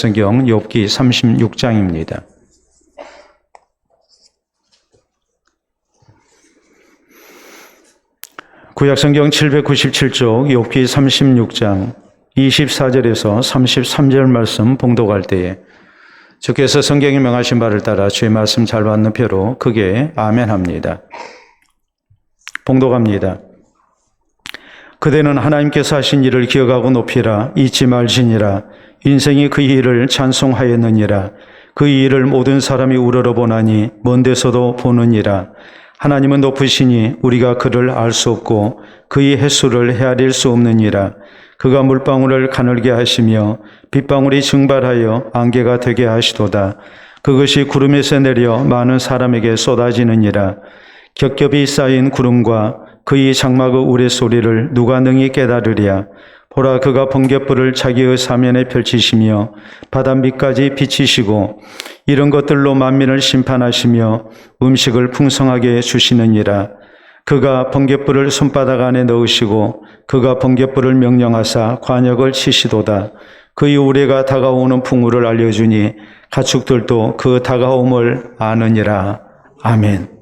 구약성경 욥기 36장입니다. 구약성경 797쪽 욥기 36장 24절에서 33절 말씀 봉독할 때에 주께서 성경에 명하신 바를 따라 주의 말씀 잘 받는 표로 크게 아멘합니다. 봉독합니다. 그대는 하나님께서 하신 일을 기억하고 높이라. 잊지 말지니라. 인생이 그 일을 찬송하였느니라. 그 일을 모든 사람이 우러러보나니 먼 데서도 보느니라. 하나님은 높으시니 우리가 그를 알 수 없고 그의 횟수를 헤아릴 수 없느니라. 그가 물방울을 가늘게 하시며 빗방울이 증발하여 안개가 되게 하시도다. 그것이 구름에서 내려 많은 사람에게 쏟아지느니라. 겹겹이 쌓인 구름과 그의 장막의 우레소리를 누가 능히 깨달으랴. 보라, 그가 번갯불을 자기의 사면에 펼치시며 바닷밑까지 비치시고 이런 것들로 만민을 심판하시며 음식을 풍성하게 주시느니라. 그가 번갯불을 손바닥 안에 넣으시고 그가 번갯불을 명령하사 관역을 치시도다. 그의 우레가 다가오는 풍우를 알려주니 가축들도 그 다가옴을 아느니라. 아멘.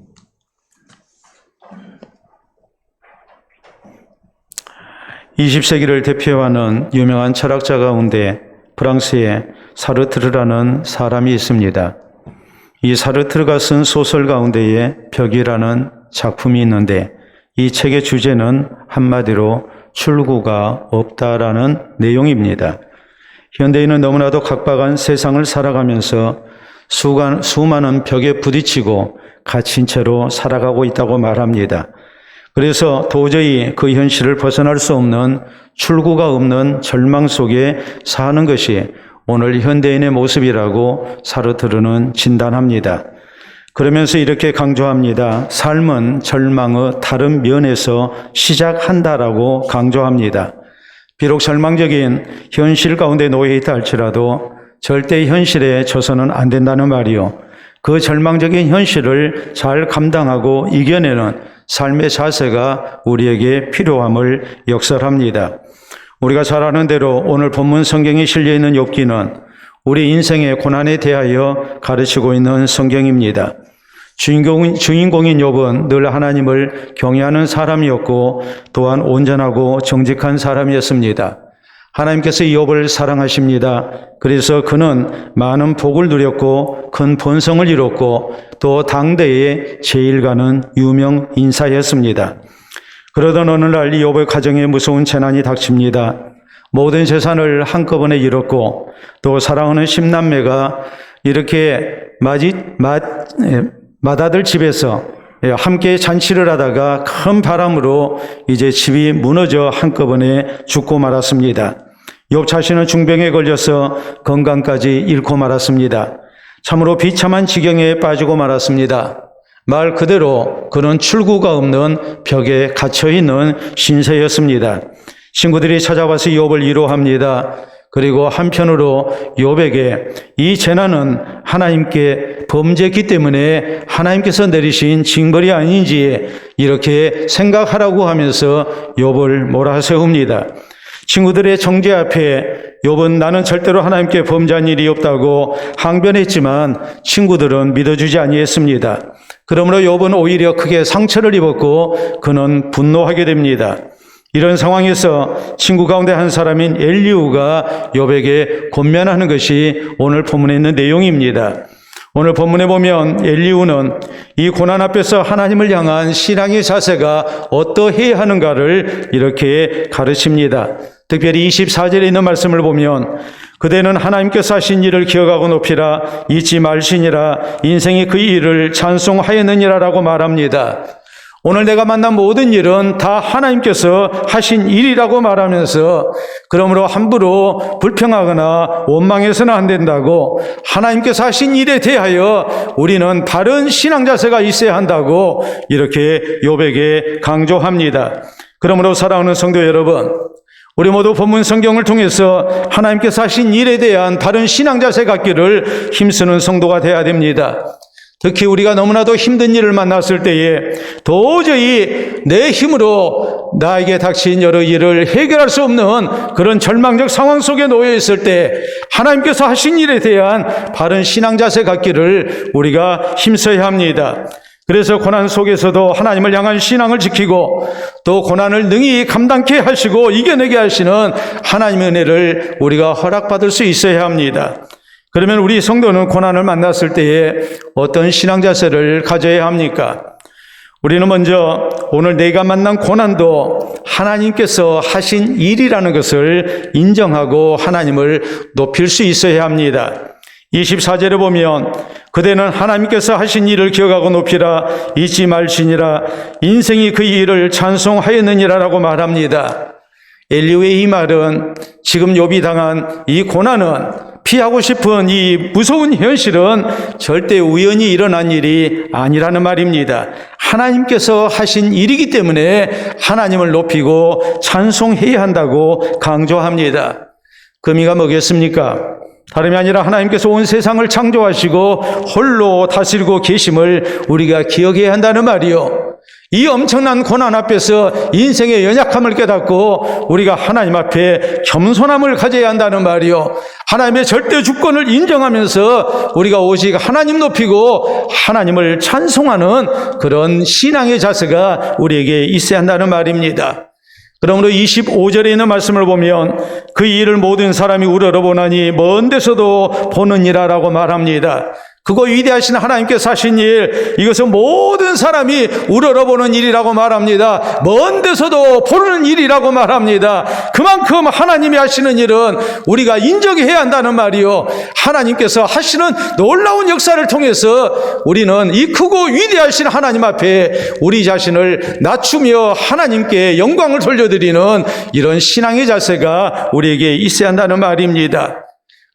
20세기를 대표하는 유명한 철학자 가운데 프랑스의 사르트르라는 사람이 있습니다. 이 사르트르가 쓴 소설 가운데에 벽이라는 작품이 있는데 이 책의 주제는 한마디로 출구가 없다라는 내용입니다. 현대인은 너무나도 각박한 세상을 살아가면서 수많은 벽에 부딪히고 갇힌 채로 살아가고 있다고 말합니다. 그래서 도저히 그 현실을 벗어날 수 없는 출구가 없는 절망 속에 사는 것이 오늘 현대인의 모습이라고 사르트르는 진단합니다. 그러면서 이렇게 강조합니다. 삶은 절망의 다른 면에서 시작한다라고 강조합니다. 비록 절망적인 현실 가운데 놓여 있다 할지라도 절대 현실에 져서는 안 된다는 말이요. 그 절망적인 현실을 잘 감당하고 이겨내는 삶의 자세가 우리에게 필요함을 역설합니다. 우리가 잘 아는 대로 오늘 본문 성경에 실려있는 욥기는 우리 인생의 고난에 대하여 가르치고 있는 성경입니다. 주인공인 욥은 늘 하나님을 경외하는 사람이었고 또한 온전하고 정직한 사람이었습니다. 하나님께서 욥을 사랑하십니다. 그래서 그는 많은 복을 누렸고 큰 번성을 이뤘고 또 당대의 제일 가는 유명 인사였습니다. 그러던 어느 날 욥의 가정에 무서운 재난이 닥칩니다. 모든 재산을 한꺼번에 잃었고 또 사랑하는 10남매가 이렇게 맏아들 집에서 함께 잔치를 하다가 큰 바람으로 이제 집이 무너져 한꺼번에 죽고 말았습니다. 욥 자신은 중병에 걸려서 건강까지 잃고 말았습니다. 참으로 비참한 지경에 빠지고 말았습니다. 말 그대로 그는 출구가 없는 벽에 갇혀있는 신세였습니다. 친구들이 찾아와서 욥을 위로합니다. 그리고 한편으로 욥에게 이 재난은 하나님께 범죄했기 때문에 하나님께서 내리신 징벌이 아닌지 이렇게 생각하라고 하면서 욥을 몰아세웁니다. 친구들의 정죄 앞에 욥은 나는 절대로 하나님께 범죄한 일이 없다고 항변했지만 친구들은 믿어주지 아니했습니다. 그러므로 욥은 오히려 크게 상처를 입었고 그는 분노하게 됩니다. 이런 상황에서 친구 가운데 한 사람인 엘리후가 욥에게 권면하는 것이 오늘 본문에 있는 내용입니다. 오늘 본문에 보면 엘리후는 이 고난 앞에서 하나님을 향한 신앙의 자세가 어떠해야 하는가를 이렇게 가르칩니다. 특별히 24절에 있는 말씀을 보면 그대는 하나님께서 하신 일을 기억하고 높이라. 잊지 말지니라. 인생이 그 일을 찬송하였느니라라고 말합니다. 오늘 내가 만난 모든 일은 다 하나님께서 하신 일이라고 말하면서 그러므로 함부로 불평하거나 원망해서는 안 된다고, 하나님께서 하신 일에 대하여 우리는 바른 신앙 자세가 있어야 한다고 이렇게 욥에게 강조합니다. 그러므로 사랑하는 성도 여러분, 우리 모두 본문 성경을 통해서 하나님께서 하신 일에 대한 바른 신앙 자세 갖기를 힘쓰는 성도가 되어야 됩니다. 특히 우리가 너무나도 힘든 일을 만났을 때에 도저히 내 힘으로 나에게 닥친 여러 일을 해결할 수 없는 그런 절망적 상황 속에 놓여 있을 때 하나님께서 하신 일에 대한 바른 신앙 자세 갖기를 우리가 힘써야 합니다. 그래서 고난 속에서도 하나님을 향한 신앙을 지키고 또 고난을 능히 감당케 하시고 이겨내게 하시는 하나님의 은혜를 우리가 허락받을 수 있어야 합니다. 그러면 우리 성도는 고난을 만났을 때에 어떤 신앙 자세를 가져야 합니까? 우리는 먼저 오늘 내가 만난 고난도 하나님께서 하신 일이라는 것을 인정하고 하나님을 높일 수 있어야 합니다. 24절에 보면 그대는 하나님께서 하신 일을 기억하고 높이라, 잊지 말지니라, 인생이 그 일을 찬송하였느니라라고 말합니다. 엘리후의 이 말은 지금 욥이 당한 이 고난은, 피하고 싶은 이 무서운 현실은 절대 우연히 일어난 일이 아니라는 말입니다. 하나님께서 하신 일이기 때문에 하나님을 높이고 찬송해야 한다고 강조합니다. 그 의미가 뭐겠습니까? 다름이 아니라 하나님께서 온 세상을 창조하시고 홀로 다스리고 계심을 우리가 기억해야 한다는 말이요. 이 엄청난 고난 앞에서 인생의 연약함을 깨닫고 우리가 하나님 앞에 겸손함을 가져야 한다는 말이요. 하나님의 절대 주권을 인정하면서 우리가 오직 하나님 높이고 하나님을 찬송하는 그런 신앙의 자세가 우리에게 있어야 한다는 말입니다. 그러므로 25절에 있는 말씀을 보면 그 일을 모든 사람이 우러러보나니 먼 데서도 보느니라라고 말합니다. 그거 위대하신 하나님께서 하신 일, 이것은 모든 사람이 우러러보는 일이라고 말합니다. 먼 데서도 보는 일이라고 말합니다. 그만큼 하나님이 하시는 일은 우리가 인정해야 한다는 말이요. 하나님께서 하시는 놀라운 역사를 통해서 우리는 이 크고 위대하신 하나님 앞에 우리 자신을 낮추며 하나님께 영광을 돌려드리는 이런 신앙의 자세가 우리에게 있어야 한다는 말입니다.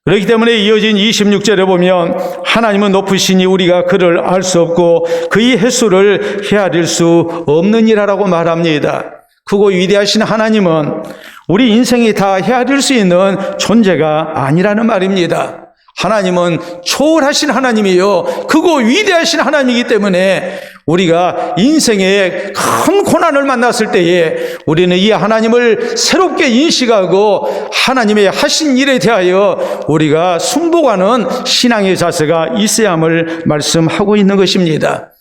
그렇기 때문에 이어진 26절에 보면 하나님은 높으시니 우리가 그를 알 수 없고 그의 횟수를 헤아릴 수 없느니라라고 말합니다. 크고 위대하신 하나님은 우리 인생이 다 헤아릴 수 있는 존재가 아니라는 말입니다. 하나님은 초월하신 하나님이요, 크고 위대하신 하나님이기 때문에 우리가 인생의 큰 고난을 만났을 때에 우리는 이 하나님을 새롭게 인식하고 하나님의 하신 일에 대하여 우리가 순복하는 신앙의 자세가 있어야 함을 말씀하고 있는 것입니다.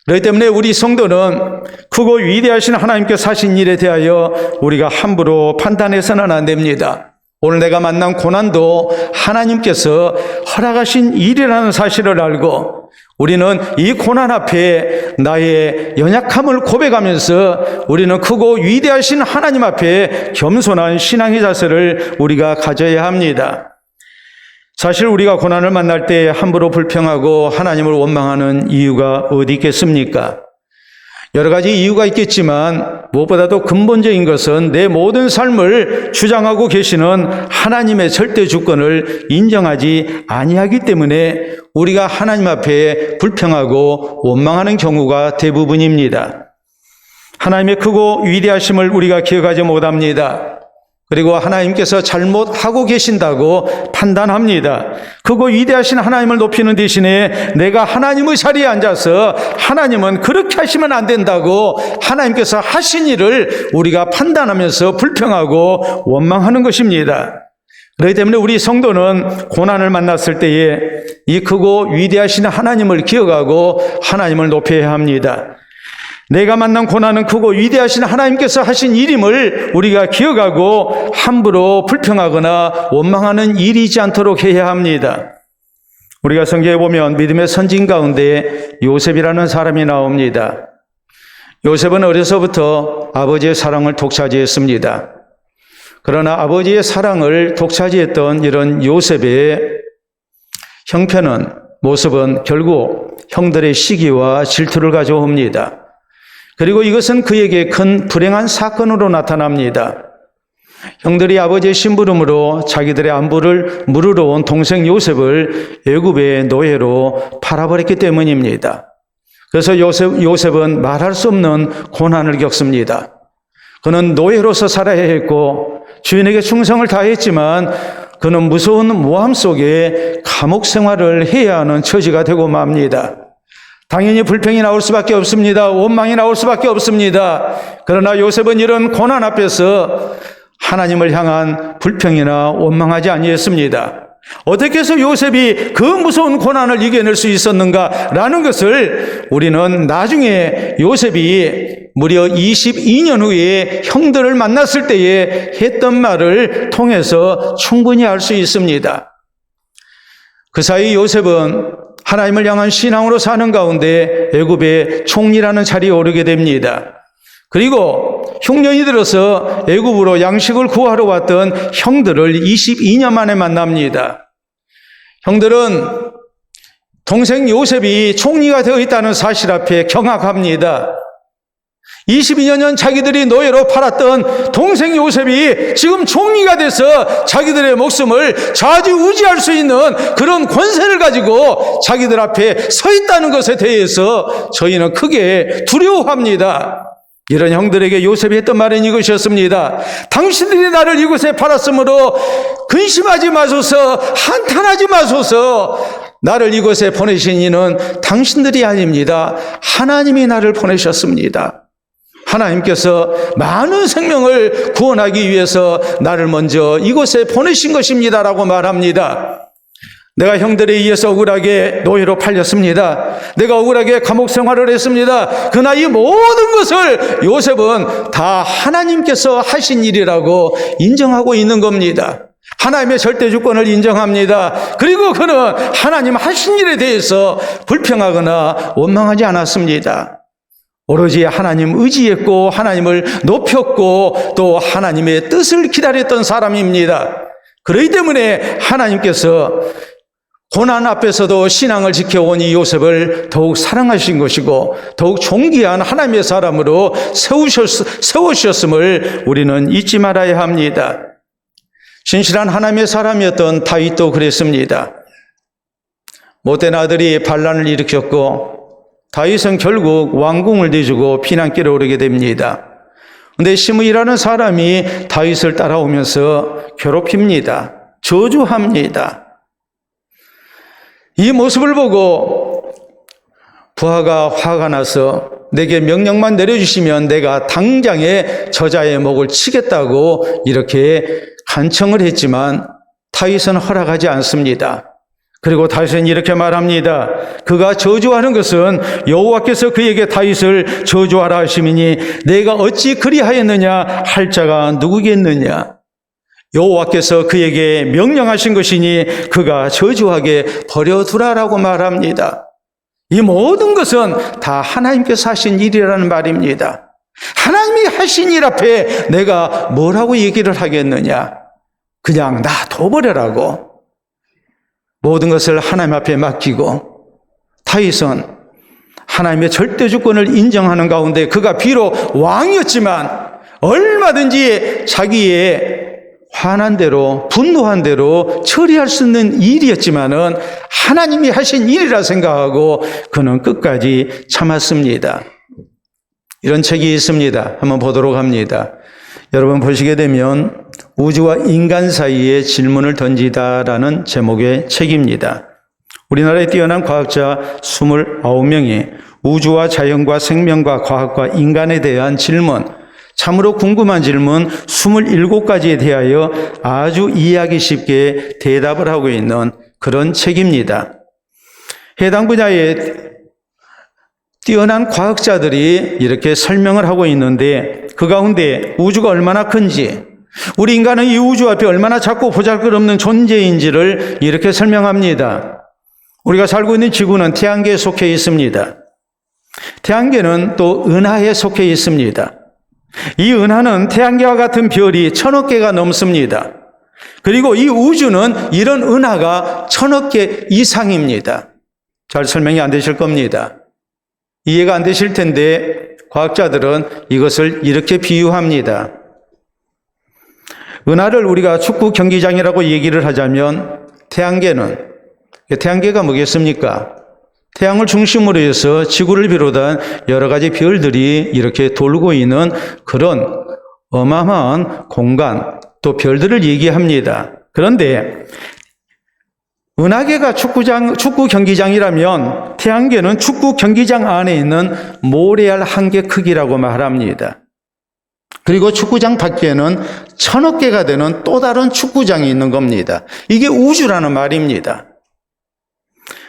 그렇기 때문에 우리 성도는 크고 위대하신 하나님께서 하신 일에 대하여 우리가 함부로 판단해서는 안 됩니다. 오늘 내가 만난 고난도 하나님께서 허락하신 일이라는 사실을 알고 우리는 이 고난 앞에 나의 연약함을 고백하면서 우리는 크고 위대하신 하나님 앞에 겸손한 신앙의 자세를 우리가 가져야 합니다. 사실 우리가 고난을 만날 때 함부로 불평하고 하나님을 원망하는 이유가 어디 있겠습니까? 여러 가지 이유가 있겠지만 무엇보다도 근본적인 것은 내 모든 삶을 주장하고 계시는 하나님의 절대 주권을 인정하지 아니하기 때문에 우리가 하나님 앞에 불평하고 원망하는 경우가 대부분입니다. 하나님의 크고 위대하심을 우리가 기억하지 못합니다. 그리고 하나님께서 잘못하고 계신다고 판단합니다. 크고 위대하신 하나님을 높이는 대신에 내가 하나님의 자리에 앉아서 하나님은 그렇게 하시면 안 된다고 하나님께서 하신 일을 우리가 판단하면서 불평하고 원망하는 것입니다. 그렇기 때문에 우리 성도는 고난을 만났을 때에 이 크고 위대하신 하나님을 기억하고 하나님을 높여야 합니다. 내가 만난 고난은 크고 위대하신 하나님께서 하신 일임을 우리가 기억하고 함부로 불평하거나 원망하는 일이지 않도록 해야 합니다. 우리가 성경에 보면 믿음의 선진 가운데 요셉이라는 사람이 나옵니다. 요셉은 어려서부터 아버지의 사랑을 독차지했습니다. 그러나 아버지의 사랑을 독차지했던 이런 요셉의 형편은, 모습은 결국 형들의 시기와 질투를 가져옵니다. 그리고 이것은 그에게 큰 불행한 사건으로 나타납니다. 형들이 아버지의 심부름으로 자기들의 안부를 물으러 온 동생 요셉을 애굽의 노예로 팔아버렸기 때문입니다. 그래서 요셉은 말할 수 없는 고난을 겪습니다. 그는 노예로서 살아야 했고 주인에게 충성을 다했지만 그는 무서운 모함 속에 감옥 생활을 해야 하는 처지가 되고 맙니다. 당연히 불평이 나올 수밖에 없습니다. 원망이 나올 수밖에 없습니다. 그러나 요셉은 이런 고난 앞에서 하나님을 향한 불평이나 원망하지 아니했습니다. 어떻게 해서 요셉이 그 무서운 고난을 이겨낼 수 있었는가라는 것을 우리는 나중에 요셉이 무려 22년 후에 형들을 만났을 때에 했던 말을 통해서 충분히 알 수 있습니다. 그 사이 요셉은 하나님을 향한 신앙으로 사는 가운데 애굽의 총리라는 자리에 오르게 됩니다. 그리고 흉년이 들어서 애굽으로 양식을 구하러 왔던 형들을 22년 만에 만납니다. 형들은 동생 요셉이 총리가 되어 있다는 사실 앞에 경악합니다. 22년 전 자기들이 노예로 팔았던 동생 요셉이 지금 총리가 돼서 자기들의 목숨을 좌지우지할 수 있는 그런 권세를 가지고 자기들 앞에 서 있다는 것에 대해서 저희는 크게 두려워합니다. 이런 형들에게 요셉이 했던 말은 이것이었습니다. 당신들이 나를 이곳에 팔았으므로 근심하지 마소서, 한탄하지 마소서. 나를 이곳에 보내신 이는 당신들이 아닙니다. 하나님이 나를 보내셨습니다. 하나님께서 많은 생명을 구원하기 위해서 나를 먼저 이곳에 보내신 것입니다라고 말합니다. 내가 형들에 의해서 억울하게 노예로 팔렸습니다. 내가 억울하게 감옥 생활을 했습니다. 그러나 이 모든 것을 요셉은 다 하나님께서 하신 일이라고 인정하고 있는 겁니다. 하나님의 절대 주권을 인정합니다. 그리고 그는 하나님 하신 일에 대해서 불평하거나 원망하지 않았습니다. 오로지 하나님 의지했고 하나님을 높였고 또 하나님의 뜻을 기다렸던 사람입니다. 그렇기 때문에 하나님께서 고난 앞에서도 신앙을 지켜온 이 요셉을 더욱 사랑하신 것이고 더욱 존귀한 하나님의 사람으로 세우셨음을 우리는 잊지 말아야 합니다. 진실한 하나님의 사람이었던 다윗도 그랬습니다. 못된 아들이 반란을 일으켰고 다윗은 결국 왕궁을 내주고 피난길에 오르게 됩니다. 그런데 시므이라는 사람이 다윗을 따라오면서 괴롭힙니다. 저주합니다. 이 모습을 보고 부하가 화가 나서 내게 명령만 내려주시면 내가 당장에 저자의 목을 치겠다고 이렇게 간청을 했지만 다윗은 허락하지 않습니다. 그리고 다윗은 이렇게 말합니다. 그가 저주하는 것은 여호와께서 그에게 다윗을 저주하라 하심이니 내가 어찌 그리하였느냐 할 자가 누구겠느냐. 여호와께서 그에게 명령하신 것이니 그가 저주하게 버려두라라고 말합니다. 이 모든 것은 다 하나님께서 하신 일이라는 말입니다. 하나님이 하신 일 앞에 내가 뭐라고 얘기를 하겠느냐. 그냥 놔둬버려라고. 모든 것을 하나님 앞에 맡기고 다윗은 하나님의 절대 주권을 인정하는 가운데 그가 비록 왕이었지만 얼마든지 자기의 화난 대로 분노한 대로 처리할 수 있는 일이었지만은 하나님이 하신 일이라 생각하고 그는 끝까지 참았습니다. 이런 책이 있습니다. 한번 보도록 합니다. 여러분 보시게 되면 우주와 인간 사이에 질문을 던지다라는 제목의 책입니다. 우리나라의 뛰어난 과학자 29명이 우주와 자연과 생명과 과학과 인간에 대한 질문, 참으로 궁금한 질문 27가지에 대하여 아주 이해하기 쉽게 대답을 하고 있는 그런 책입니다. 해당 분야의 뛰어난 과학자들이 이렇게 설명을 하고 있는데 그 가운데 우주가 얼마나 큰지, 우리 인간은 이 우주 앞에 얼마나 작고 보잘것없는 존재인지를 이렇게 설명합니다. 우리가 살고 있는 지구는 태양계에 속해 있습니다. 태양계는 또 은하에 속해 있습니다. 이 은하는 태양계와 같은 별이 1000억 개가 넘습니다. 그리고 이 우주는 이런 은하가 1000억 개 이상입니다. 잘 설명이 안 되실 겁니다. 이해가 안 되실 텐데 과학자들은 이것을 이렇게 비유합니다. 은하를 우리가 축구 경기장이라고 얘기를 하자면 태양계가 뭐겠습니까? 태양을 중심으로 해서 지구를 비롯한 여러 가지 별들이 이렇게 돌고 있는 그런 어마어마한 공간, 또 별들을 얘기합니다. 그런데 은하계가 축구 경기장이라면 태양계는 축구 경기장 안에 있는 모래알 한 개 크기라고 말합니다. 그리고 축구장 밖에는 1000억 개가 되는 또 다른 축구장이 있는 겁니다. 이게 우주라는 말입니다.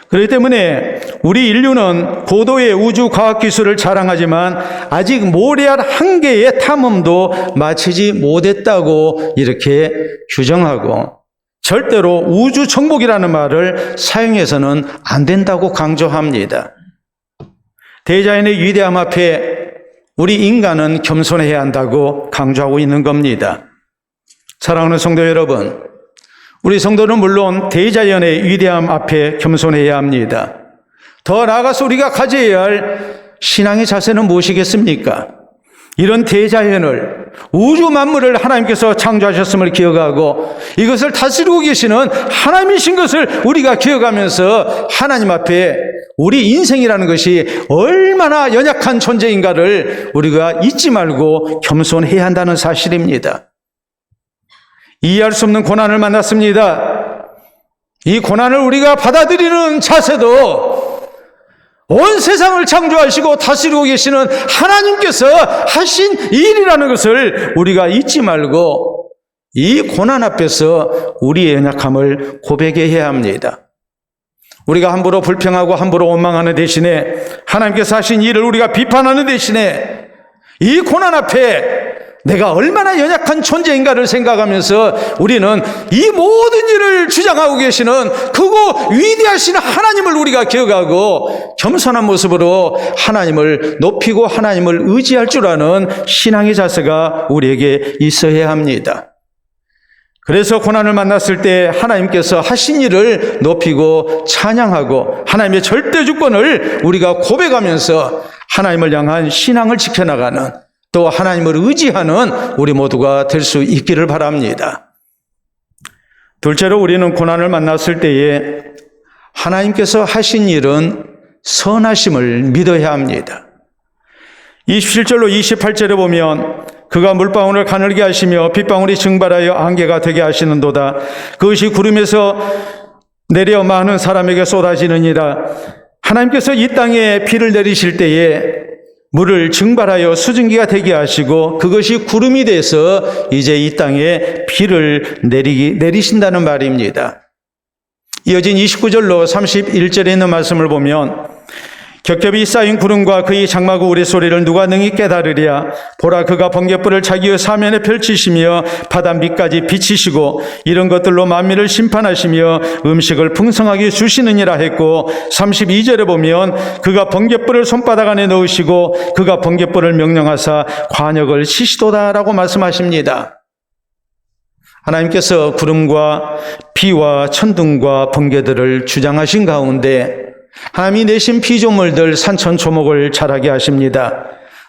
그렇기 때문에 우리 인류는 고도의 우주 과학 기술을 자랑하지만 아직 모래알 한 개의 탐험도 마치지 못했다고 이렇게 규정하고 절대로 우주 정복이라는 말을 사용해서는 안 된다고 강조합니다. 대자연의 위대함 앞에 우리 인간은 겸손해야 한다고 강조하고 있는 겁니다. 사랑하는 성도 여러분, 우리 성도는 물론 대자연의 위대함 앞에 겸손해야 합니다. 더 나아가서 우리가 가져야 할 신앙의 자세는 무엇이겠습니까? 이런 대자연을, 우주 만물을 하나님께서 창조하셨음을 기억하고 이것을 다스리고 계시는 하나님이신 것을 우리가 기억하면서 하나님 앞에 우리 인생이라는 것이 얼마나 연약한 존재인가를 우리가 잊지 말고 겸손해야 한다는 사실입니다. 이해할 수 없는 고난을 만났습니다. 이 고난을 우리가 받아들이는 자세도 온 세상을 창조하시고 다스리고 계시는 하나님께서 하신 일이라는 것을 우리가 잊지 말고 이 고난 앞에서 우리의 연약함을 고백해야 합니다. 우리가 함부로 불평하고 함부로 원망하는 대신에 하나님께서 하신 일을 우리가 비판하는 대신에 이 고난 앞에 내가 얼마나 연약한 존재인가를 생각하면서 우리는 이 모든 일을 주장하고 계시는 크고 위대하신 하나님을 우리가 기억하고 겸손한 모습으로 하나님을 높이고 하나님을 의지할 줄 아는 신앙의 자세가 우리에게 있어야 합니다. 그래서 고난을 만났을 때 하나님께서 하신 일을 높이고 찬양하고 하나님의 절대 주권을 우리가 고백하면서 하나님을 향한 신앙을 지켜나가는 또 하나님을 의지하는 우리 모두가 될 수 있기를 바랍니다. 둘째로 우리는 고난을 만났을 때에 하나님께서 하신 일은 선하심을 믿어야 합니다. 27절로 28절에 보면 그가 물방울을 가늘게 하시며 빗방울이 증발하여 안개가 되게 하시는도다. 그것이 구름에서 내려 많은 사람에게 쏟아지느니라. 하나님께서 이 땅에 비를 내리실 때에 물을 증발하여 수증기가 되게 하시고 그것이 구름이 돼서 이제 이 땅에 비를 내리신다는 말입니다. 이어진 29절로 31절에 있는 말씀을 보면 겹겹이 쌓인 구름과 그의 장마구 우레소리를 누가 능히 깨달으랴. 보라, 그가 번갯불을 자기의 사면에 펼치시며 바다 밑까지 비치시고 이런 것들로 만민을 심판하시며 음식을 풍성하게 주시느니라 했고 32절에 보면 그가 번갯불을 손바닥 안에 넣으시고 그가 번갯불을 명령하사 관역을 치시도다라고 말씀하십니다. 하나님께서 구름과 비와 천둥과 번개들을 주장하신 가운데 하나님이 내신 피조물들 산천초목을 자라게 하십니다.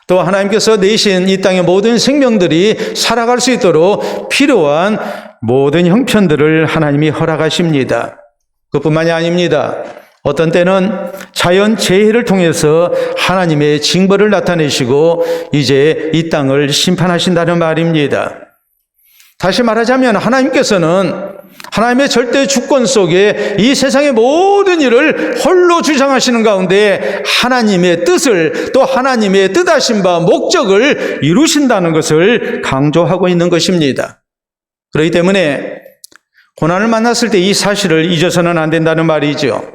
또 하나님께서 내신 이 땅의 모든 생명들이 살아갈 수 있도록 필요한 모든 형편들을 하나님이 허락하십니다. 그뿐만이 아닙니다. 어떤 때는 자연 재해를 통해서 하나님의 징벌을 나타내시고 이제 이 땅을 심판하신다는 말입니다. 다시 말하자면 하나님께서는 하나님의 절대 주권 속에 이 세상의 모든 일을 홀로 주장하시는 가운데 하나님의 뜻을 또 하나님의 뜻하신 바 목적을 이루신다는 것을 강조하고 있는 것입니다. 그렇기 때문에 고난을 만났을 때 이 사실을 잊어서는 안 된다는 말이죠.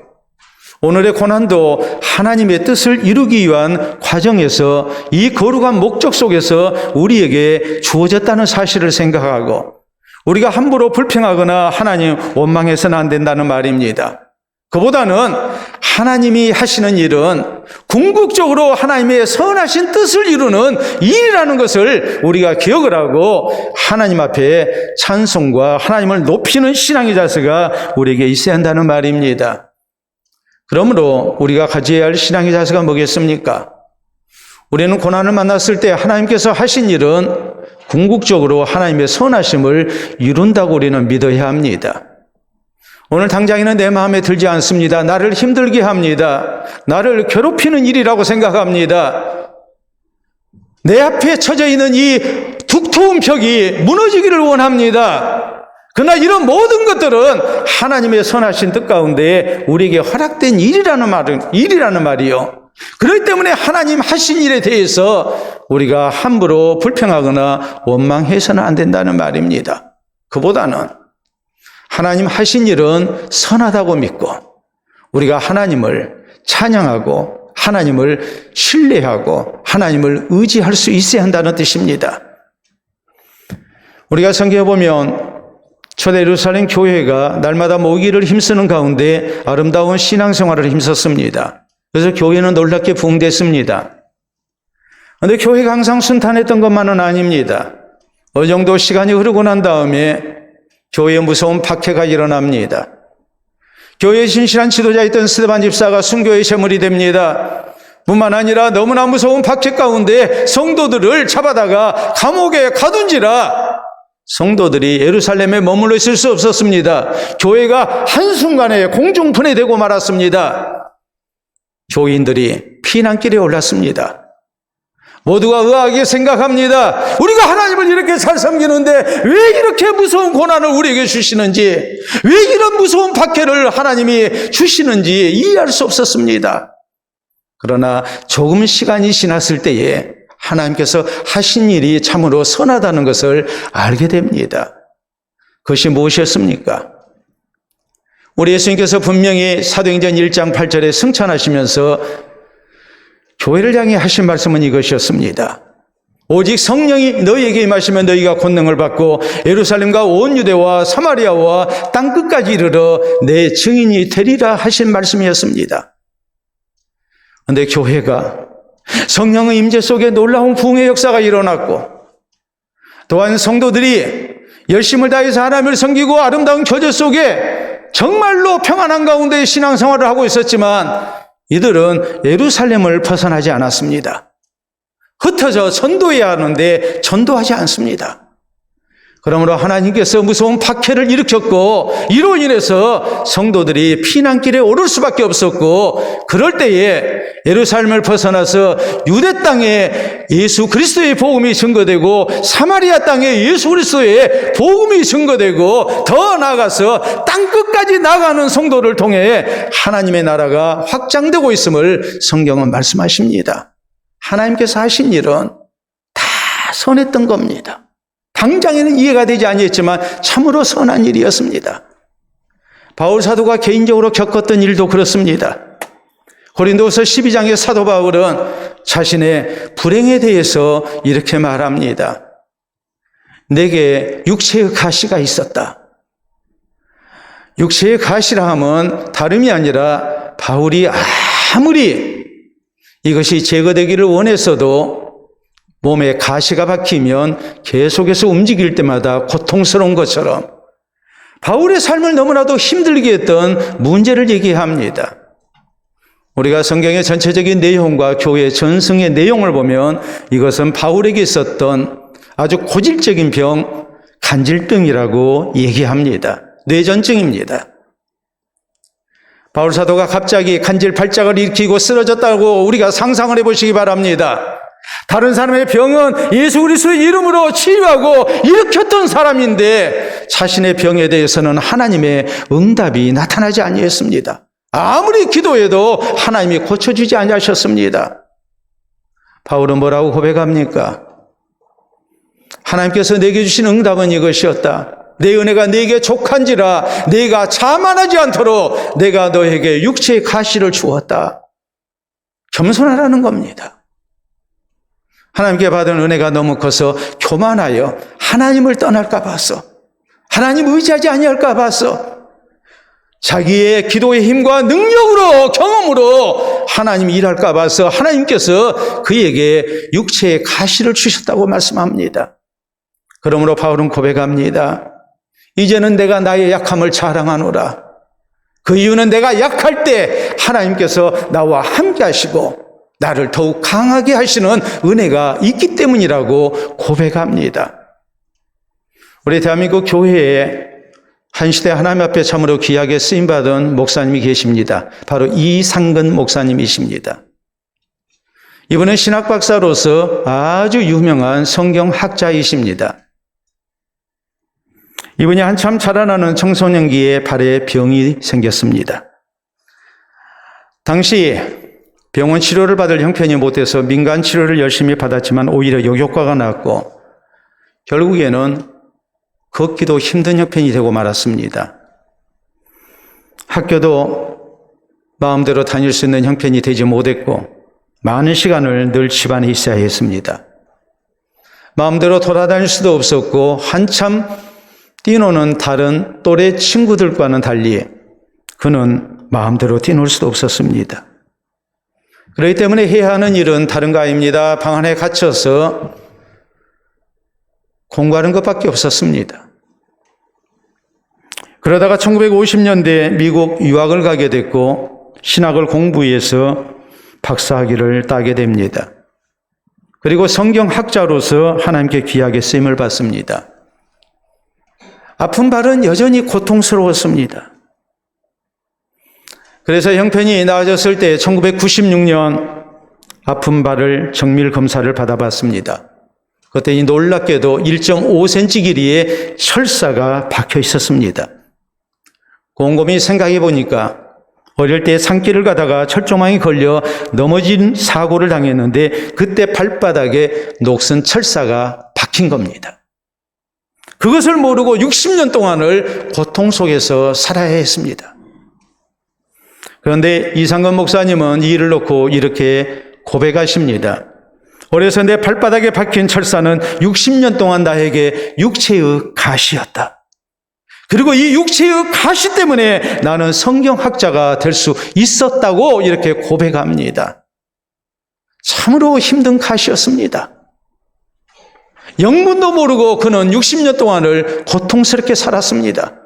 오늘의 고난도 하나님의 뜻을 이루기 위한 과정에서 이 거룩한 목적 속에서 우리에게 주어졌다는 사실을 생각하고 우리가 함부로 불평하거나 하나님 원망해서는 안 된다는 말입니다. 그보다는 하나님이 하시는 일은 궁극적으로 하나님의 선하신 뜻을 이루는 일이라는 것을 우리가 기억을 하고 하나님 앞에 찬송과 하나님을 높이는 신앙의 자세가 우리에게 있어야 한다는 말입니다. 그러므로 우리가 가져야 할 신앙의 자세가 뭐겠습니까? 우리는 고난을 만났을 때 하나님께서 하신 일은 궁극적으로 하나님의 선하심을 이룬다고 우리는 믿어야 합니다. 오늘 당장에는 내 마음에 들지 않습니다. 나를 힘들게 합니다. 나를 괴롭히는 일이라고 생각합니다. 내 앞에 쳐져 있는 이 두터운 벽이 무너지기를 원합니다. 그러나 이런 모든 것들은 하나님의 선하신 뜻 가운데 우리에게 허락된 일이라는 말이요. 그렇기 때문에 하나님 하신 일에 대해서 우리가 함부로 불평하거나 원망해서는 안 된다는 말입니다. 그보다는 하나님 하신 일은 선하다고 믿고 우리가 하나님을 찬양하고 하나님을 신뢰하고 하나님을 의지할 수 있어야 한다는 뜻입니다. 우리가 성경에 보면 초대 예루살렘 교회가 날마다 모이기를 힘쓰는 가운데 아름다운 신앙생활을 힘썼습니다. 그래서 교회는 놀랍게 부흥됐습니다. 그런데 교회가 항상 순탄했던 것만은 아닙니다. 어느 정도 시간이 흐르고 난 다음에 교회에 무서운 박해가 일어납니다. 교회의 신실한 지도자였던 스데반 집사가 순교의 제물이 됩니다. 뿐만 아니라 너무나 무서운 박해 가운데 성도들을 잡아다가 감옥에 가둔지라 성도들이 예루살렘에 머물러 있을 수 없었습니다. 교회가 한순간에 공중분해되고 말았습니다. 교인들이 피난길에 올랐습니다. 모두가 의아하게 생각합니다. 우리가 하나님을 이렇게 잘 섬기는데 왜 이렇게 무서운 고난을 우리에게 주시는지, 왜 이런 무서운 박해를 하나님이 주시는지 이해할 수 없었습니다. 그러나 조금 시간이 지났을 때에 하나님께서 하신 일이 참으로 선하다는 것을 알게 됩니다. 그것이 무엇이었습니까? 우리 예수님께서 분명히 사도행전 1장 8절에 승천하시면서 교회를 향해 하신 말씀은 이것이었습니다. 오직 성령이 너희에게 임하시면 너희가 권능을 받고 예루살렘과 온 유대와 사마리아와 땅끝까지 이르러 내 증인이 되리라 하신 말씀이었습니다. 그런데 교회가 성령의 임재 속에 놀라운 부흥의 역사가 일어났고 또한 성도들이 열심을 다해서 하나님을 섬기고 아름다운 교제 속에 정말로 평안한 가운데 신앙생활을 하고 있었지만 이들은 예루살렘을 벗어나지 않았습니다. 흩어져 전도해야 하는데 전도하지 않습니다. 그러므로 하나님께서 무서운 박해를 일으켰고 이로 인해서 성도들이 피난길에 오를 수밖에 없었고 그럴 때에 예루살렘을 벗어나서 유대 땅에 예수 그리스도의 복음이 증거되고 사마리아 땅에 예수 그리스도의 복음이 증거되고 더 나아가서 땅끝까지 나가는 성도를 통해 하나님의 나라가 확장되고 있음을 성경은 말씀하십니다. 하나님께서 하신 일은 다 선했던 겁니다. 당장에는 이해가 되지 아니했지만 참으로 선한 일이었습니다. 바울 사도가 개인적으로 겪었던 일도 그렇습니다. 고린도후서 12장의 사도 바울은 자신의 불행에 대해서 이렇게 말합니다. 내게 육체의 가시가 있었다. 육체의 가시라 함은 다름이 아니라 바울이 아무리 이것이 제거되기를 원했어도 몸에 가시가 박히면 계속해서 움직일 때마다 고통스러운 것처럼 바울의 삶을 너무나도 힘들게 했던 문제를 얘기합니다. 우리가 성경의 전체적인 내용과 교회 전승의 내용을 보면 이것은 바울에게 있었던 아주 고질적인 병, 간질병이라고 얘기합니다. 뇌전증입니다. 바울 사도가 갑자기 간질 발작을 일으키고 쓰러졌다고 우리가 상상을 해보시기 바랍니다. 다른 사람의 병은 예수 그리스도의 이름으로 치유하고 일으켰던 사람인데 자신의 병에 대해서는 하나님의 응답이 나타나지 아니했습니다. 아무리 기도해도 하나님이 고쳐주지 아니하셨습니다. 바울은 뭐라고 고백합니까? 하나님께서 내게 주신 응답은 이것이었다. 내 은혜가 네게 족한지라 네가 자만하지 않도록 내가 너에게 육체의 가시를 주었다. 겸손하라는 겁니다. 하나님께 받은 은혜가 너무 커서 교만하여 하나님을 떠날까 봐서 하나님 의지하지 아니할까 봐서 자기의 기도의 힘과 능력으로 경험으로 하나님 일할까 봐서 하나님께서 그에게 육체의 가시를 주셨다고 말씀합니다. 그러므로 바울은 고백합니다. 이제는 내가 나의 약함을 자랑하노라. 그 이유는 내가 약할 때 하나님께서 나와 함께 하시고 나를 더욱 강하게 하시는 은혜가 있기 때문이라고 고백합니다. 우리 대한민국 교회에 한 시대 하나님 앞에 참으로 귀하게 쓰임받은 목사님이 계십니다. 바로 이상근 목사님이십니다. 이분은 신학 박사로서 아주 유명한 성경학자이십니다. 이분이 한참 자라나는 청소년기에 발에 병이 생겼습니다. 당시 병원 치료를 받을 형편이 못돼서 민간 치료를 열심히 받았지만 오히려 역효과가 났고 결국에는 걷기도 힘든 형편이 되고 말았습니다. 학교도 마음대로 다닐 수 있는 형편이 되지 못했고 많은 시간을 늘 집안에 있어야 했습니다. 마음대로 돌아다닐 수도 없었고 한참 뛰노는 다른 또래 친구들과는 달리 그는 마음대로 뛰놀 수도 없었습니다. 그렇기 때문에 해야 하는 일은 다른 거 아닙니다. 방 안에 갇혀서 공부하는 것밖에 없었습니다. 그러다가 1950년대 미국 유학을 가게 됐고 신학을 공부해서 박사학위를 따게 됩니다. 그리고 성경학자로서 하나님께 귀하게 쓰임을 받습니다. 아픈 발은 여전히 고통스러웠습니다. 그래서 형편이 나아졌을 때 1996년 아픈 발을 정밀 검사를 받아봤습니다. 그때 놀랍게도 1.5cm 길이의 철사가 박혀 있었습니다. 곰곰이 생각해 보니까 어릴 때 산길을 가다가 철조망이 걸려 넘어진 사고를 당했는데 그때 발바닥에 녹슨 철사가 박힌 겁니다. 그것을 모르고 60년 동안을 고통 속에서 살아야 했습니다. 그런데 이상건 목사님은 이 일을 놓고 이렇게 고백하십니다. 어려서 내 발바닥에 박힌 철사는 60년 동안 나에게 육체의 가시였다. 그리고 이 육체의 가시 때문에 나는 성경학자가 될 수 있었다고 이렇게 고백합니다. 참으로 힘든 가시였습니다. 영문도 모르고 그는 60년 동안을 고통스럽게 살았습니다.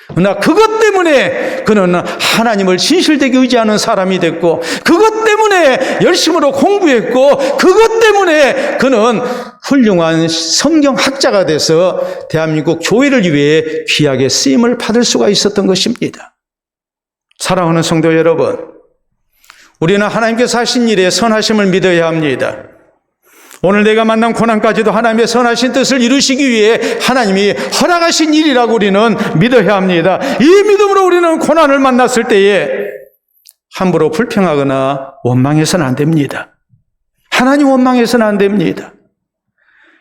그러나 그것 때문에 그는 하나님을 진실되게 의지하는 사람이 됐고 그것 때문에 열심으로 공부했고 그것 때문에 그는 훌륭한 성경학자가 돼서 대한민국 교회를 위해 귀하게 쓰임을 받을 수가 있었던 것입니다. 사랑하는 성도 여러분, 우리는 하나님께서 하신 일에 선하심을 믿어야 합니다. 오늘 내가 만난 고난까지도 하나님의 선하신 뜻을 이루시기 위해 하나님이 허락하신 일이라고 우리는 믿어야 합니다. 이 믿음으로 우리는 고난을 만났을 때에 함부로 불평하거나 원망해서는 안 됩니다. 하나님 원망해서는 안 됩니다.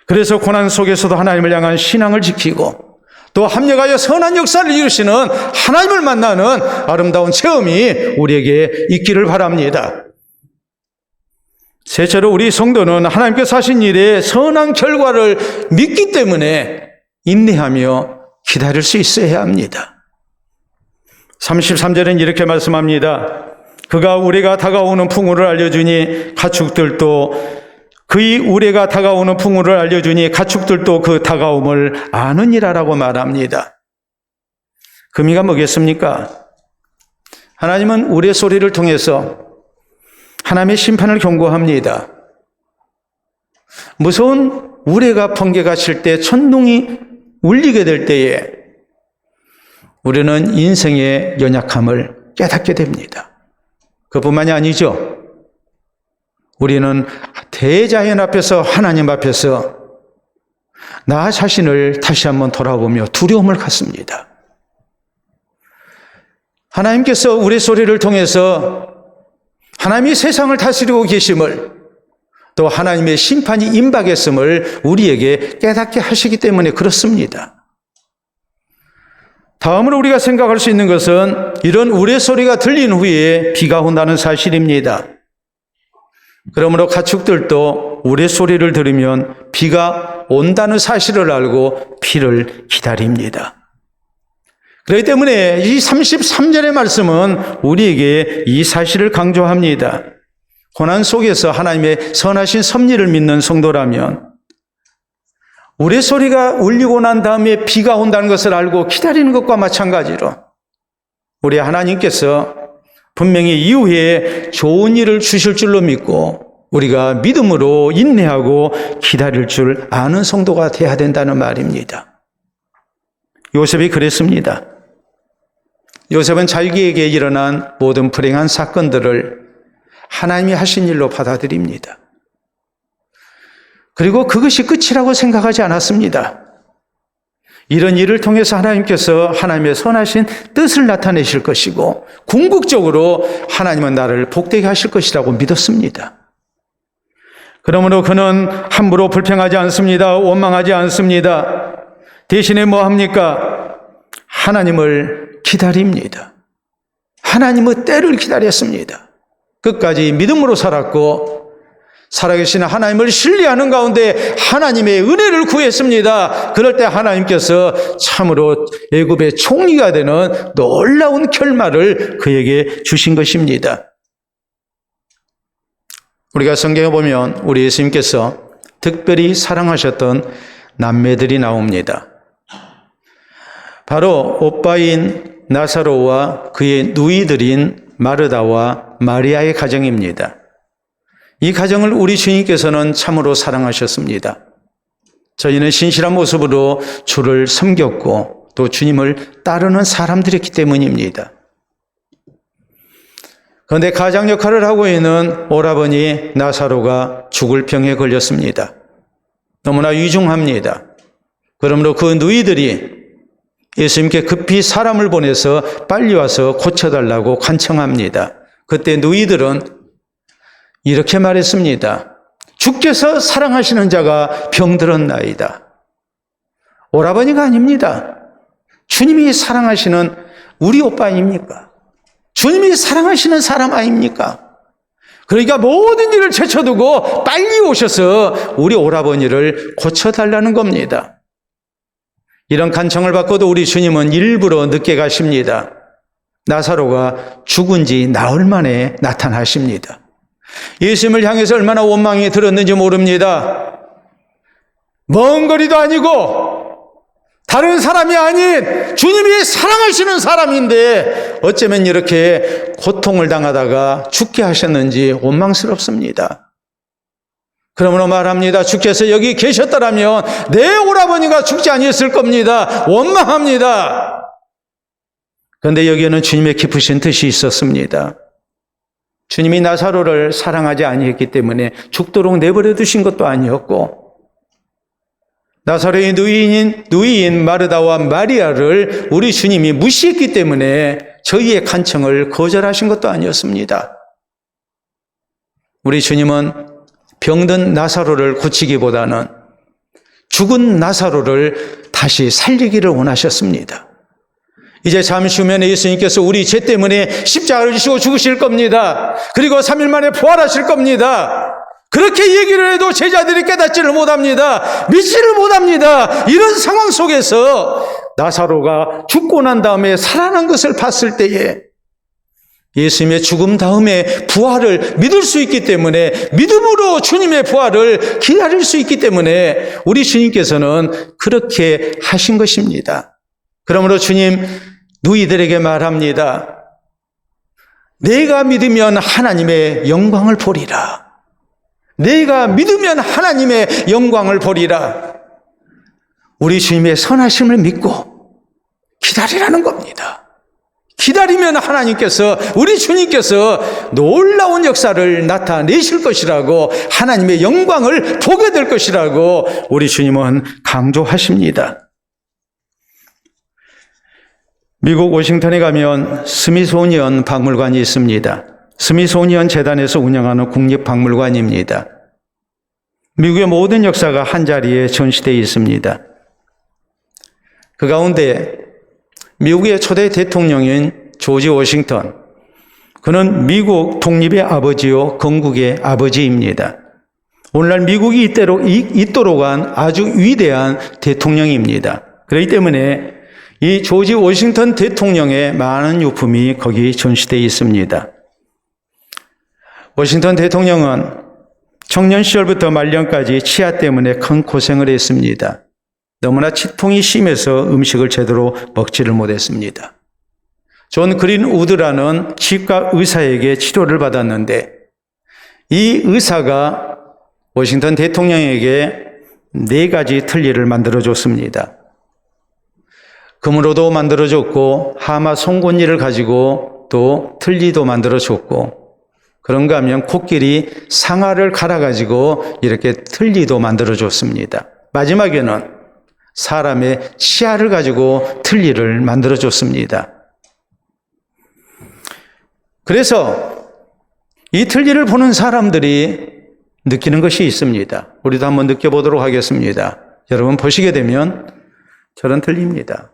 그래서 고난 속에서도 하나님을 향한 신앙을 지키고 또 합력하여 선한 역사를 이루시는 하나님을 만나는 아름다운 체험이 우리에게 있기를 바랍니다. 셋째로 우리 성도는 하나님께서 하신 일에 선한 결과를 믿기 때문에 인내하며 기다릴 수 있어야 합니다. 33절은 이렇게 말씀합니다. 그가 우레가 다가오는 풍우를 알려주니 가축들도 그의 우레가 다가오는 풍우를 알려주니 가축들도 그 다가옴을 아느니라라고 말합니다. 그 의미가 뭐겠습니까? 하나님은 우레 소리를 통해서 하나님의 심판을 경고합니다. 무서운 우레가 번개가 칠 때 천둥이 울리게 될 때에 우리는 인생의 연약함을 깨닫게 됩니다. 그뿐만이 아니죠. 우리는 대자연 앞에서 하나님 앞에서 나 자신을 다시 한번 돌아보며 두려움을 갖습니다. 하나님께서 우리 소리를 통해서 하나님이 세상을 다스리고 계심을 또 하나님의 심판이 임박했음을 우리에게 깨닫게 하시기 때문에 그렇습니다. 다음으로 우리가 생각할 수 있는 것은 이런 우레소리가 들린 후에 비가 온다는 사실입니다. 그러므로 가축들도 우레소리를 들으면 비가 온다는 사실을 알고 비를 기다립니다. 그렇기 때문에 이 33절의 말씀은 우리에게 이 사실을 강조합니다. 고난 속에서 하나님의 선하신 섭리를 믿는 성도라면 우레소리가 울리고 난 다음에 비가 온다는 것을 알고 기다리는 것과 마찬가지로 우리 하나님께서 분명히 이후에 좋은 일을 주실 줄로 믿고 우리가 믿음으로 인내하고 기다릴 줄 아는 성도가 되어야 된다는 말입니다. 요셉이 그랬습니다. 요셉은 자기에게 일어난 모든 불행한 사건들을 하나님이 하신 일로 받아들입니다. 그리고 그것이 끝이라고 생각하지 않았습니다. 이런 일을 통해서 하나님께서 하나님의 선하신 뜻을 나타내실 것이고 궁극적으로 하나님은 나를 복되게 하실 것이라고 믿었습니다. 그러므로 그는 함부로 불평하지 않습니다. 원망하지 않습니다. 대신에 뭐 합니까? 하나님을 기다립니다. 하나님의 때를 기다렸습니다. 끝까지 믿음으로 살았고 살아계신 하나님을 신뢰하는 가운데 하나님의 은혜를 구했습니다. 그럴 때 하나님께서 참으로 애굽의 총리가 되는 놀라운 결말을 그에게 주신 것입니다. 우리가 성경에 보면 우리 예수님께서 특별히 사랑하셨던 남매들이 나옵니다. 바로 오빠인 나사로와 그의 누이들인 마르다와 마리아의 가정입니다. 이 가정을 우리 주님께서는 참으로 사랑하셨습니다. 저희는 신실한 모습으로 주를 섬겼고 또 주님을 따르는 사람들이었기 때문입니다. 그런데 가장 역할을 하고 있는 오라버니 나사로가 죽을 병에 걸렸습니다. 너무나 위중합니다. 그러므로 그 누이들이 예수님께 급히 사람을 보내서 빨리 와서 고쳐달라고 간청합니다. 그때 누이들은 이렇게 말했습니다. 주께서 사랑하시는 자가 병들었나이다. 오라버니가 아닙니다. 주님이 사랑하시는 우리 오빠 아닙니까? 주님이 사랑하시는 사람 아닙니까? 그러니까 모든 일을 제쳐두고 빨리 오셔서 우리 오라버니를 고쳐달라는 겁니다. 이런 간청을 받고도 우리 주님은 일부러 늦게 가십니다. 나사로가 죽은 지 나흘 만에 나타나십니다. 예수님을 향해서 얼마나 원망이 들었는지 모릅니다. 먼 거리도 아니고 다른 사람이 아닌 주님이 사랑하시는 사람인데 어쩌면 이렇게 고통을 당하다가 죽게 하셨는지 원망스럽습니다. 그러므로 말합니다. 주께서 여기 계셨더라면 내 오라버니가 죽지 아니었을 겁니다. 원망합니다. 그런데 여기에는 주님의 깊으신 뜻이 있었습니다. 주님이 나사로를 사랑하지 아니했기 때문에 죽도록 내버려 두신 것도 아니었고 나사로의 누이인 마르다와 마리아를 우리 주님이 무시했기 때문에 저희의 간청을 거절하신 것도 아니었습니다. 우리 주님은 병든 나사로를 고치기보다는 죽은 나사로를 다시 살리기를 원하셨습니다. 이제 잠시 후면 예수님께서 우리 죄 때문에 십자가를 지시고 죽으실 겁니다. 그리고 3일 만에 부활하실 겁니다. 그렇게 얘기를 해도 제자들이 깨닫지를 못합니다. 믿지를 못합니다. 이런 상황 속에서 나사로가 죽고 난 다음에 살아난 것을 봤을 때에 예수님의 죽음 다음에 부활을 믿을 수 있기 때문에 믿음으로 주님의 부활을 기다릴 수 있기 때문에 우리 주님께서는 그렇게 하신 것입니다. 그러므로 주님 누이들에게 말합니다. 내가 믿으면 하나님의 영광을 보리라. 내가 믿으면 하나님의 영광을 보리라. 우리 주님의 선하심을 믿고 기다리라는 겁니다. 기다리면 하나님께서 우리 주님께서 놀라운 역사를 나타내실 것이라고 하나님의 영광을 보게 될 것이라고 우리 주님은 강조하십니다. 미국 워싱턴에 가면 스미소니언 박물관이 있습니다. 스미소니언 재단에서 운영하는 국립박물관입니다. 미국의 모든 역사가 한자리에 전시되어 있습니다. 그 가운데 미국의 초대 대통령인 조지 워싱턴, 그는 미국 독립의 아버지요 건국의 아버지입니다. 오늘날 미국이 있도록 한 아주 위대한 대통령입니다. 그렇기 때문에 이 조지 워싱턴 대통령의 많은 유품이 거기 전시되어 있습니다. 워싱턴 대통령은 청년 시절부터 말년까지 치아 때문에 큰 고생을 했습니다. 너무나 치통이 심해서 음식을 제대로 먹지를 못했습니다. 존 그린 우드라는 치과 의사에게 치료를 받았는데 이 의사가 워싱턴 대통령에게 4가지 틀니를 만들어줬습니다. 금으로도 만들어줬고 하마 송곳니를 가지고 또 틀니도 만들어줬고 그런가 하면 코끼리 상아를 갈아가지고 이렇게 틀니도 만들어줬습니다. 마지막에는 사람의 치아를 가지고 틀니를 만들어줬습니다. 그래서 이 틀니를 보는 사람들이 느끼는 것이 있습니다. 우리도 한번 느껴보도록 하겠습니다. 여러분 보시게 되면 저런 틀니입니다.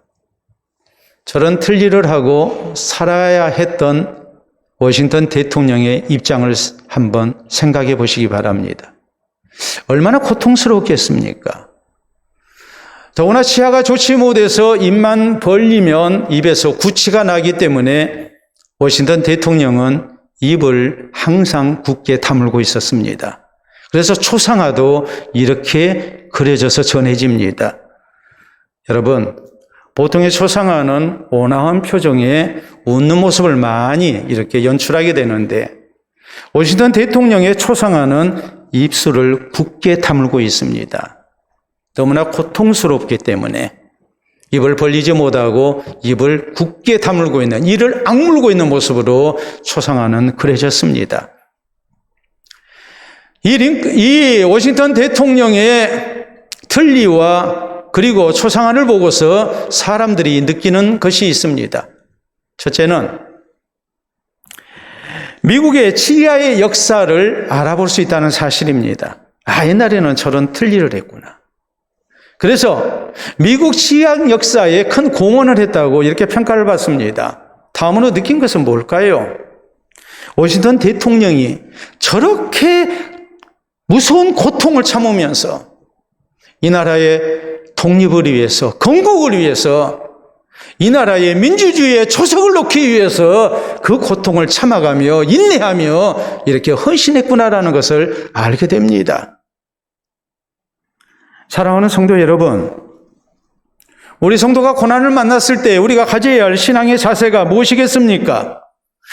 저런 틀니를 하고 살아야 했던 워싱턴 대통령의 입장을 한번 생각해 보시기 바랍니다. 얼마나 고통스러웠겠습니까? 더구나 치아가 좋지 못해서 입만 벌리면 입에서 구취가 나기 때문에 워싱턴 대통령은 입을 항상 굳게 다물고 있었습니다. 그래서 초상화도 이렇게 그려져서 전해집니다. 여러분, 보통의 초상화는 온화한 표정에 웃는 모습을 많이 이렇게 연출하게 되는데 워싱턴 대통령의 초상화는 입술을 굳게 다물고 있습니다. 너무나 고통스럽기 때문에 입을 벌리지 못하고 입을 굳게 다물고 있는, 이를 악물고 있는 모습으로 초상화는 그려졌습니다. 이 워싱턴 대통령의 틀니와 그리고 초상화를 보고서 사람들이 느끼는 것이 있습니다. 첫째는 미국의 치아의 역사를 알아볼 수 있다는 사실입니다. 옛날에는 저런 틀니를 했구나. 그래서 미국 치약 역사에 큰 공헌을 했다고 이렇게 평가를 받습니다. 다음으로 느낀 것은 뭘까요? 워싱턴 대통령이 저렇게 무서운 고통을 참으면서 이 나라의 독립을 위해서, 건국을 위해서, 이 나라의 민주주의의 초석을 놓기 위해서 그 고통을 참아가며 인내하며 이렇게 헌신했구나라는 것을 알게 됩니다. 사랑하는 성도 여러분, 우리 성도가 고난을 만났을 때 우리가 가져야 할 신앙의 자세가 무엇이겠습니까?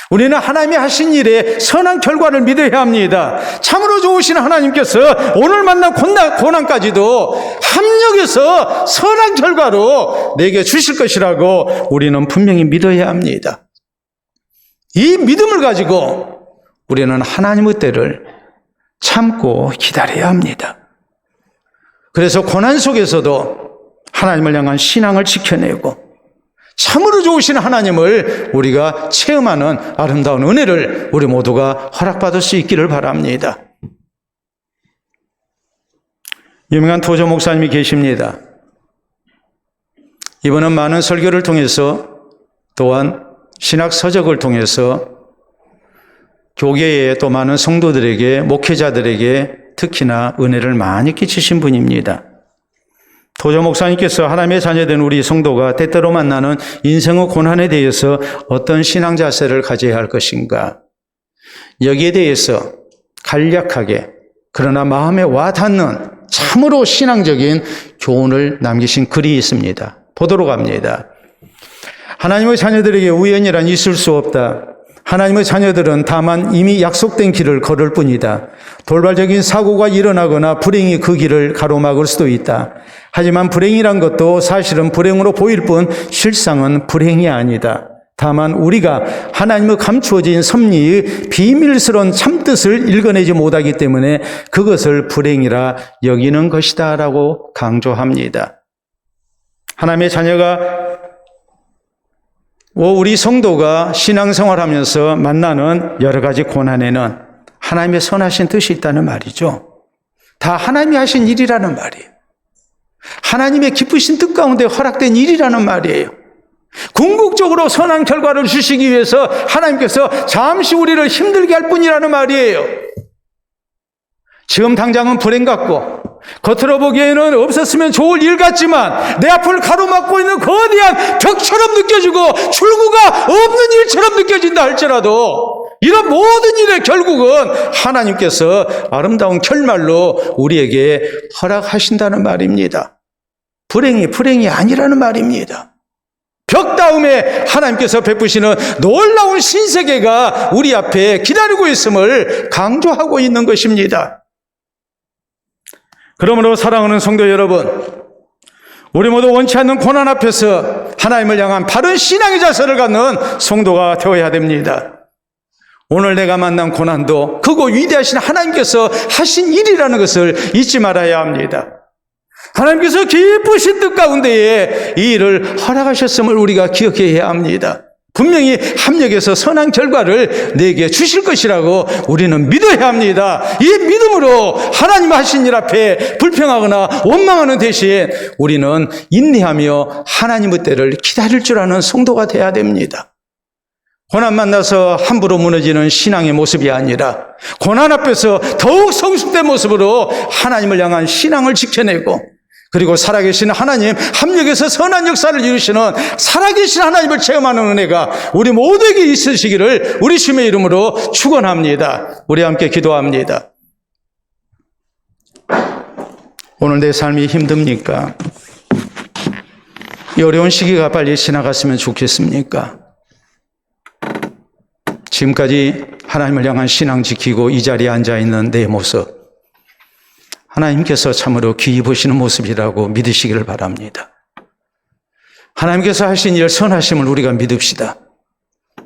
우리는 하나님이 하신 일에 선한 결과를 믿어야 합니다. 참으로 좋으신 하나님께서 오늘 만난 고난까지도 합력해서 선한 결과로 내게 주실 것이라고 우리는 분명히 믿어야 합니다. 이 믿음을 가지고 우리는 하나님의 때를 참고 기다려야 합니다. 그래서 고난 속에서도 하나님을 향한 신앙을 지켜내고 참으로 좋으신 하나님을 우리가 체험하는 아름다운 은혜를 우리 모두가 허락받을 수 있기를 바랍니다. 유명한 도조 목사님이 계십니다. 이분은 많은 설교를 통해서 또한 신학 서적을 통해서 교계에 또 많은 성도들에게, 목회자들에게 특히나 은혜를 많이 끼치신 분입니다. 도조 목사님께서 하나님의 자녀된 우리 성도가 때때로 만나는 인생의 고난에 대해서 어떤 신앙 자세를 가져야 할 것인가, 여기에 대해서 간략하게 그러나 마음에 와닿는 참으로 신앙적인 교훈을 남기신 글이 있습니다. 보도록 합니다. 하나님의 자녀들에게 우연이란 있을 수 없다. 하나님의 자녀들은 다만 이미 약속된 길을 걸을 뿐이다. 돌발적인 사고가 일어나거나 불행이 그 길을 가로막을 수도 있다. 하지만 불행이란 것도 사실은 불행으로 보일 뿐 실상은 불행이 아니다. 다만 우리가 하나님의 감추어진 섭리의 비밀스러운 참뜻을 읽어내지 못하기 때문에 그것을 불행이라 여기는 것이다 라고 강조합니다. 하나님의 자녀가 우리 성도가 신앙생활하면서 만나는 여러 가지 고난에는 하나님의 선하신 뜻이 있다는 말이죠. 다 하나님이 하신 일이라는 말이에요. 하나님의 기쁘신 뜻 가운데 허락된 일이라는 말이에요. 궁극적으로 선한 결과를 주시기 위해서 하나님께서 잠시 우리를 힘들게 할 뿐이라는 말이에요. 지금 당장은 불행 같고 겉으로 보기에는 없었으면 좋을 일 같지만 내 앞을 가로막고 있는 거대한 벽처럼 느껴지고 출구가 없는 일처럼 느껴진다 할지라도 이런 모든 일의 결국은 하나님께서 아름다운 결말로 우리에게 허락하신다는 말입니다. 불행이 아니라는 말입니다. 벽 다음에 하나님께서 베푸시는 놀라운 신세계가 우리 앞에 기다리고 있음을 강조하고 있는 것입니다. 그러므로 사랑하는 성도 여러분, 우리 모두 원치 않는 고난 앞에서 하나님을 향한 바른 신앙의 자세를 갖는 성도가 되어야 됩니다. 오늘 내가 만난 고난도 크고 위대하신 하나님께서 하신 일이라는 것을 잊지 말아야 합니다. 하나님께서 기쁘신 뜻 가운데에 이 일을 허락하셨음을 우리가 기억해야 합니다. 분명히 합력해서 선한 결과를 내게 주실 것이라고 우리는 믿어야 합니다. 이 믿음으로 하나님 하신 일 앞에 불평하거나 원망하는 대신 우리는 인내하며 하나님의 때를 기다릴 줄 아는 성도가 되어야 됩니다. 고난 만나서 함부로 무너지는 신앙의 모습이 아니라 고난 앞에서 더욱 성숙된 모습으로 하나님을 향한 신앙을 지켜내고, 그리고 살아계신 하나님, 합력해서 선한 역사를 이루시는 살아계신 하나님을 체험하는 은혜가 우리 모두에게 있으시기를 우리 주님의 이름으로 축원합니다. 우리 함께 기도합니다. 오늘 내 삶이 힘듭니까? 이 어려운 시기가 빨리 지나갔으면 좋겠습니까? 지금까지 하나님을 향한 신앙 지키고 이 자리에 앉아있는 내 모습, 하나님께서 참으로 귀히 보시는 모습이라고 믿으시기를 바랍니다. 하나님께서 하신 일 선하심을 우리가 믿읍시다.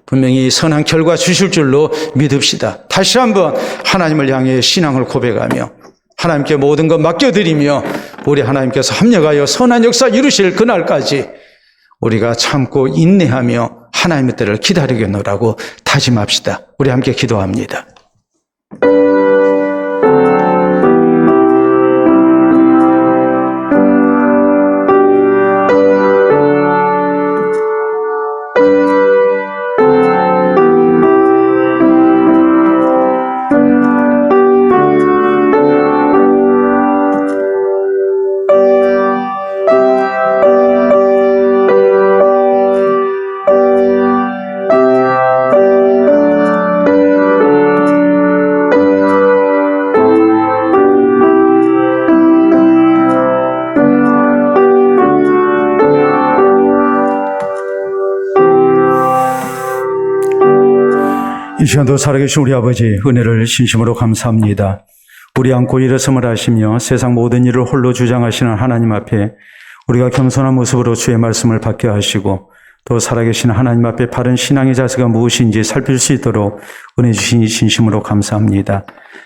분명히 선한 결과 주실 줄로 믿읍시다. 다시 한번 하나님을 향해 신앙을 고백하며 하나님께 모든 것 맡겨드리며 우리 하나님께서 합력하여 선한 역사 이루실 그날까지 우리가 참고 인내하며 하나님의 때를 기다리겠노라고 다짐합시다. 우리 함께 기도합니다. 이 시간도 살아계신 우리 아버지 은혜를 진심으로 감사합니다. 우리 안고 일어섬을 하시며 세상 모든 일을 홀로 주장하시는 하나님 앞에 우리가 겸손한 모습으로 주의 말씀을 받게 하시고, 또 살아계신 하나님 앞에 바른 신앙의 자세가 무엇인지 살필 수 있도록 은혜 주시니 진심으로 감사합니다.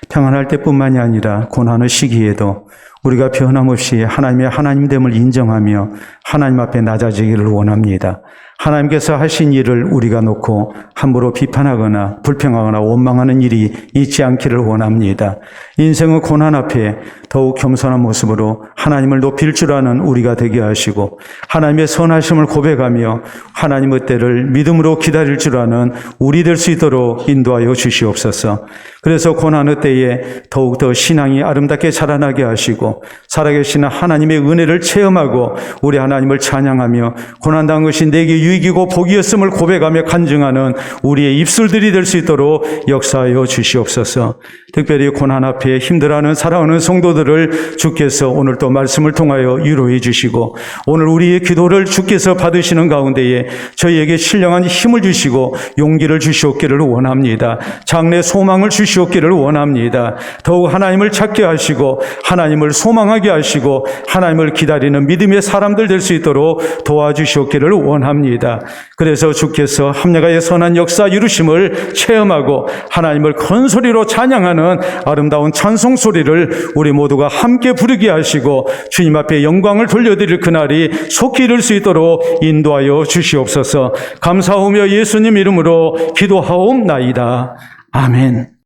평안할 때뿐만이 아니라 고난의 시기에도 우리가 변함없이 하나님의 하나님됨을 인정하며 하나님 앞에 낮아지기를 원합니다. 하나님께서 하신 일을 우리가 놓고 함부로 비판하거나 불평하거나 원망하는 일이 있지 않기를 원합니다. 인생의 고난 앞에 더욱 겸손한 모습으로 하나님을 높일 줄 아는 우리가 되게 하시고, 하나님의 선하심을 고백하며 하나님의 때를 믿음으로 기다릴 줄 아는 우리 될 수 있도록 인도하여 주시옵소서. 그래서 고난의 때에 더욱더 신앙이 아름답게 자라나게 하시고 살아계시는 하나님의 은혜를 체험하고 우리 하나님을 찬양하며 고난당한 것이 내게 유익이고 복이었음을 고백하며 간증하는 우리의 입술들이 될 수 있도록 역사하여 주시옵소서. 특별히 고난 앞에 힘들어하는 살아오는 성도들을 주께서 오늘 또 말씀을 통하여 위로해 주시고, 오늘 우리의 기도를 주께서 받으시는 가운데에 저희에게 신령한 힘을 주시고 용기를 주시옵기를 원합니다. 장래 소망을 주시옵기를 원합니다. 더욱 하나님을 찾게 하시고 하나님을 소망하게 하시고 하나님을 기다리는 믿음의 사람들 될 수 있도록 도와주시옵기를 원합니다. 그래서 주께서 합력하여 선한 역사 이루심을 체험하고 하나님을 큰 소리로 찬양하는 아름다운 찬송 소리를 우리 모두가 함께 부르게 하시고 주님 앞에 영광을 돌려드릴 그날이 속히 이룰 수 있도록 인도하여 주시옵소서. 감사하며 예수님 이름으로 기도하옵나이다. 아멘.